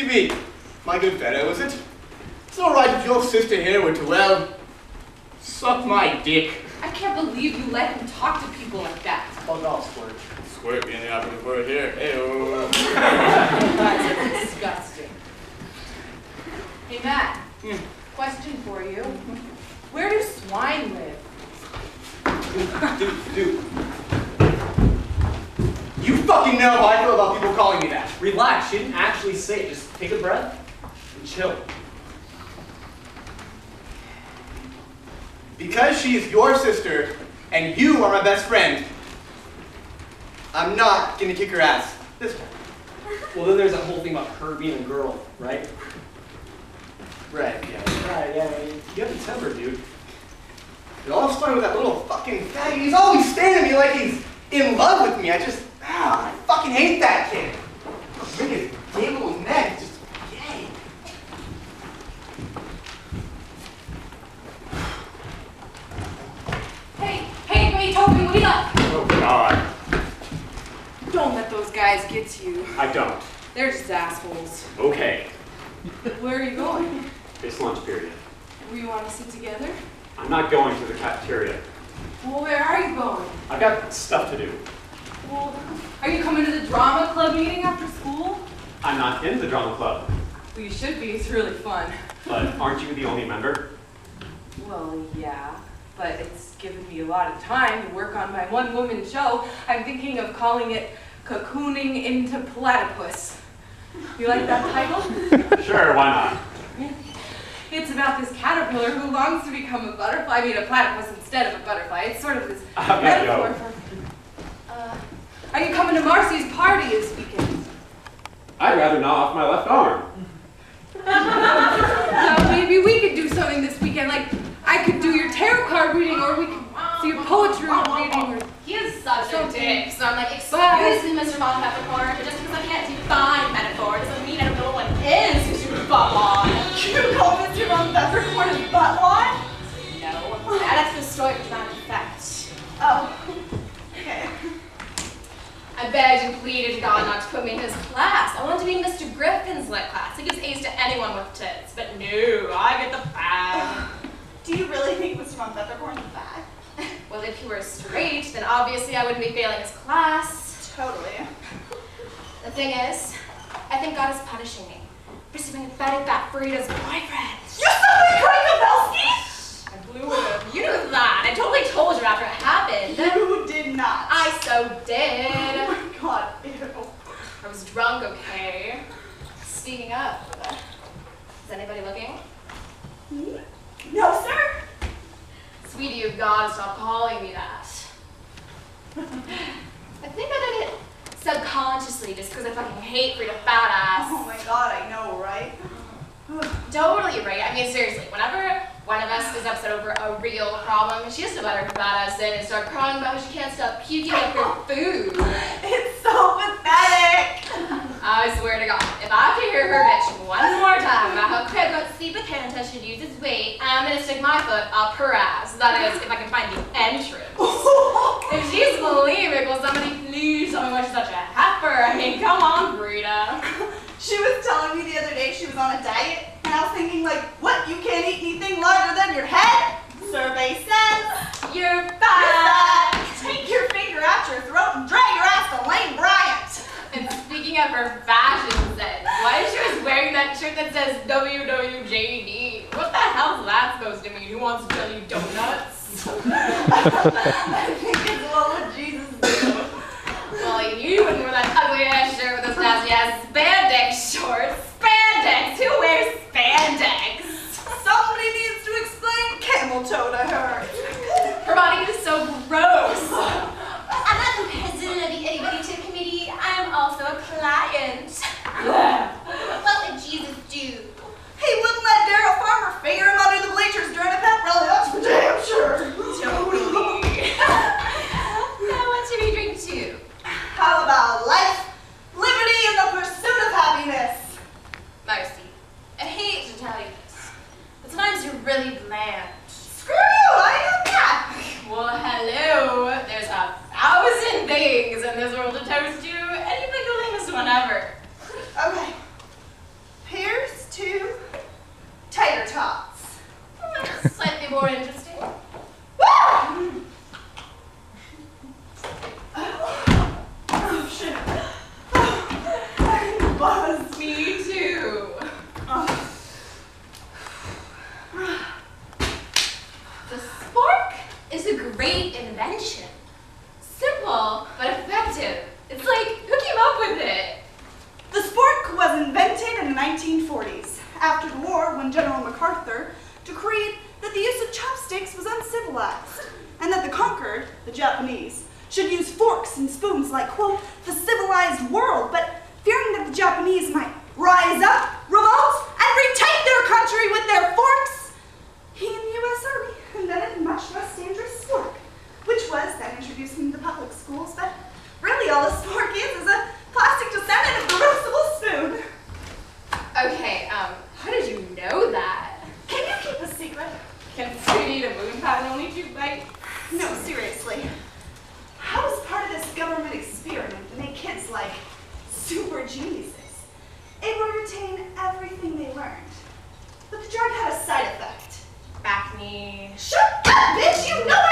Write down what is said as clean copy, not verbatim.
me, my good fellow, is it? It's all right if your sister here were to, well, suck my dick. I can't believe you let him talk to people like that. Oh, no, squirt. Squirt being the operative word here. Hey-oh. That's disgusting. Hey, Matt. Question for you. Where do swine live? Dude. You fucking know how I feel about people calling me that. Relax, she didn't actually say it. Just take a breath and chill. Because she is your sister and you are my best friend, I'm not gonna kick her ass this time. Well, then there's that whole thing about her being a girl, right? Right, yeah. Right, yeah. You have a temper, dude. It all started with that little fucking faggot. He's always staring at me like he's in love with me. I fucking hate that kid. Look at his gay little neck. It's just gay. Hey, wait, Toby, what do you got? Oh, God. Don't let those guys get to you. I don't. They're just assholes. Okay. Where are you going? It's lunch period. We want to sit together? I'm not going to the cafeteria. Well, where are you going? I've got stuff to do. Well, are you coming to the drama club meeting after school? I'm not in the drama club. Well, you should be. It's really fun. But aren't you the only member? Well, yeah, but it's given me a lot of time to work on my one-woman show. I'm thinking of calling it Cocooning into Platypus. You like that title? Sure, why not? It's about this caterpillar who longs to become a butterfly. I mean, a platypus instead of a butterfly. It's sort of this metaphor for... Are you coming to Marcy's party this weekend? I'd rather gnaw off my left arm. Maybe we could do something this weekend. Like, I could do your tarot card reading, or we could see your poetry reading, or... He is such a dick, so I'm like, excuse Bye. me, Mr. Von Peppercorn, but just because I can't define metaphor doesn't mean I don't know what is Mr. Buttlon. You call Mr. Von Peppercorn a buttlon? No, that's the story of dramatic effect. Oh, okay. I begged and pleaded to God not to put me in his class. I wanted to be in Mr. Griffin's lit class. He gives A's to anyone with tits, but no, I get the bag. Do you really think Mr. Von Peppercorn's a bag? Well, if he were straight, then obviously I wouldn't be failing his class. Totally. The thing is, I think God is punishing me for sleeping with Betty Fat Frida's boyfriend. You slept with Craig Pavelski? I blew it. You knew that. I totally told you after it happened. You did not. I so did. Oh my God, ew. I was drunk, okay? Speaking of, is anybody looking? No, sir. Sweetie, you've got to stop calling me that. I think I did it subconsciously just because I fucking hate Frida Fat Ass. Oh my God, I know, right? Totally right. I mean, seriously, whenever one of us is upset over a real problem, she has to let her fat ass in and start crying about how she can't stop puking up her food. It's so pathetic. I swear to God, if I have to hear her bitch one more time about how Craig won't sleep with him until she loses weight, I'm gonna stick my foot up her ass. That is, if I can find the entrance. If she's bulimic, will somebody please tell me why she's such a heifer? I mean, come on, Brita. She was telling me the other day she was on a diet, and I was thinking, like, what? You can't eat anything larger than your head? Survey says You're you're fat. fat. Take your finger out your throat and drag your ass to Lane Bryant. And speaking of her fashion sense, why is she always wearing that shirt that says WWJD? What the hell is that supposed to mean? Who wants to tell you donuts? I think it's what Jesus do. Well, you wouldn't wear that ugly ass shirt with those nasty ass spandex shorts. Spandex! Who wears spandex? Somebody needs to explain camel toe to her. Her body is so gross. I'm not the president of the Itty Bitty Tip Committee. I am also a client. What would Jesus do? He wouldn't let Daryl Farmer figure him under the bleachers during a pep rally, that's for damn sure. Totally. Now what should we drink to? How about life, liberty, and the pursuit of happiness? Marcy, I hate to tell you this, but sometimes you're really bland. Screw you, I am not. Well, hello. There's 1,000 things in this world to toast to. Any pickling is whenever. 1940s, after the war, when General MacArthur decreed that the use of chopsticks was uncivilized, and that the conquered, the Japanese, should use forks and spoons like, quote, the civilized world, but fearing that the Japanese might rise up, revolt, and retake their country with their forks, he and the U.S. Army invented much less dangerous spork, which was then introduced into the public schools, but really all a spork is a plastic descendant of the roastable spoon. Okay, how did you know that? Can you keep a secret? Can food eat a moon pie and only 2 bites? No, seriously. How was part of this government experiment to make kids like super geniuses able to retain everything they learned? But the drug had a side effect. Acne. Shut up, bitch! You know